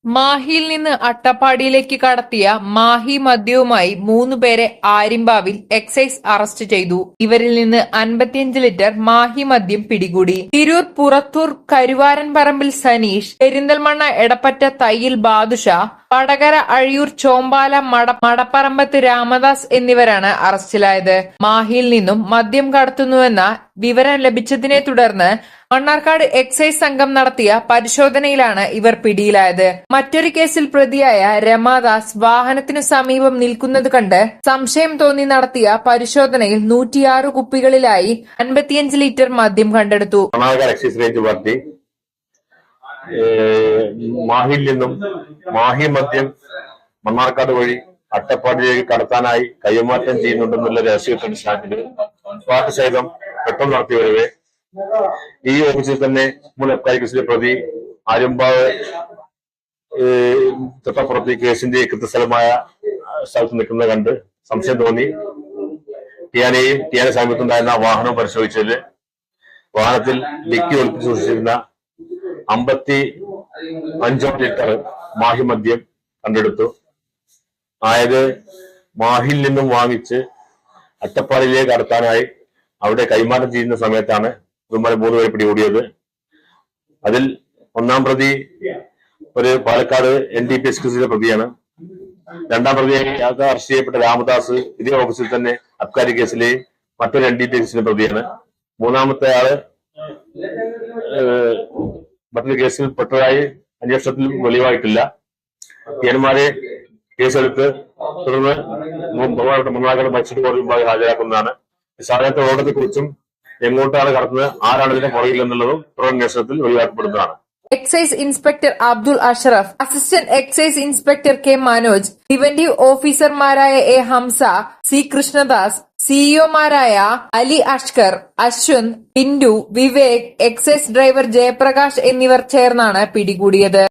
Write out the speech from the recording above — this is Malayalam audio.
മാഹിയിൽ നിന്ന് അട്ടപ്പാടിയിലേക്ക് കടത്തിയ മാഹി മദ്യവുമായി 3 പേരെ ആര്യമ്പാവിൽ എക്സൈസ് അറസ്റ്റ് ചെയ്തു. ഇവരിൽ നിന്ന് 55 ലിറ്റർ മാഹി മദ്യം പിടികൂടി. തിരൂർ പുറത്തൂർ കരുവാരൻപറമ്പിൽ സനീഷ്, പെരിന്തൽമണ്ണ എടപ്പറ്റ തയ്യിൽ ബാദുഷ, വടകര അഴിയൂർ ചോമ്പാല മടപ്പറമ്പത്ത് രാമദാസ് എന്നിവരാണ് അറസ്റ്റിലായത്. മാഹിയിൽ നിന്നും മദ്യം കടത്തുന്നുവെന്ന വിവരം ലഭിച്ചതിനെ തുടർന്ന് മണ്ണാർക്കാട് എക്സൈസ് സംഘം നടത്തിയ പരിശോധനയിലാണ് ഇവർ പിടിയിലായത്. മറ്റൊരു കേസിൽ പ്രതിയായ രമാദാസ് വാഹനത്തിനു സമീപം നിൽക്കുന്നത് കണ്ട് സംശയം തോന്നി നടത്തിയ പരിശോധനയിൽ 106 കുപ്പികളിലായി 55 ലിറ്റർ മദ്യം കണ്ടെടുത്തു. എക്സൈസ് റേഞ്ച് പാർട്ടി മാഹിയിൽ നിന്നും മാഹി മദ്യം മണ്ണാർക്കാട് വഴി അട്ടപ്പാടിയിലേക്ക് കടത്താനായി കൈമാറ്റം ചെയ്യുന്നുണ്ടെന്നുള്ള രഹസ്യത്തിന്റെ പാർട്ടി സഹിതം പെട്ടെന്ന് നടത്തി വരവേ ഈ ഓഫീസിൽ തന്നെ മുൻ അബ്കാരി കേസിലെ പ്രതി ആര്യമ്പാവ് തൊട്ടപ്പുറത്ത് കേസിന്റെ കൃത്യസ്ഥലമായ സ്ഥലത്ത് നിൽക്കുന്നത് കണ്ട് സംശയം തോന്നി ടിയാനെ സമീപത്തുണ്ടായിരുന്ന വാഹനം പരിശോധിച്ചതിൽ വാഹനത്തിൽ ഡിക്കി ഒളിപ്പിച്ച് സൂക്ഷിച്ചിരുന്ന 55 ലിറ്റർ മാഹി മദ്യം കണ്ടെടുത്തു. ആയത് മാഹിയിൽ നിന്നും വാങ്ങിച്ച് അട്ടപ്പാടിയിലേക്ക് കടത്താനായി അവിടെ കൈമാറ്റം ചെയ്യുന്ന സമയത്താണ് ഇവന്മാരെ 3 പേരെ പിടികൂടിയത്. അതിൽ ഒന്നാം പ്രതി ഒരു പാലക്കാട് NDPS കേസിലെ പ്രതിയാണ്. രണ്ടാം പ്രതിയായി അറസ്റ്റ് ചെയ്യപ്പെട്ട രാമദാസ് ഇതേ ഓഫീസിൽ തന്നെ അബ്കാരി കേസിലെ മറ്റൊരു NDPS കേസിലെ പ്രതിയാണ്. മൂന്നാമത്തെ ആള് മറ്റൊരു കേസിൽ പെട്ടതായി അന്വേഷണത്തിൽ വെളിവായിട്ടില്ല. പിയന്മാരെ കേസെടുത്ത് തുടർന്ന് മണ്ണാർക്കാട് മജിസ്ട്രേറ്റ് കോടതി മുമ്പാകെ ഹാജരാക്കുന്നതാണ്. സാധനത്തെ ഓട്ടത്തെ കുറിച്ചും എങ്ങോട്ടാണ് കടത്തുന്നത്, ആരാണ് ഇതിന്റെ പുറകിൽ എന്നുള്ളതും തുടരന്വേഷണത്തിൽ വെളിവാക്കപ്പെടുന്നതാണ്. Excise inspector Abdul Ashraf, assistant excise inspector K Manoj, preventive ഓഫീസർമാരായ എ ഹംസ, സി കൃഷ്ണദാസ്, സിഇഒമാരായ അലി അഷ്കർ, അശ്വന്ത്, ടിൻഡു, വിവേക്, എക്സൈസ് ഡ്രൈവർ ജയപ്രകാശ് എന്നിവർ ചേർന്നാണ് പിടികൂടിയത്.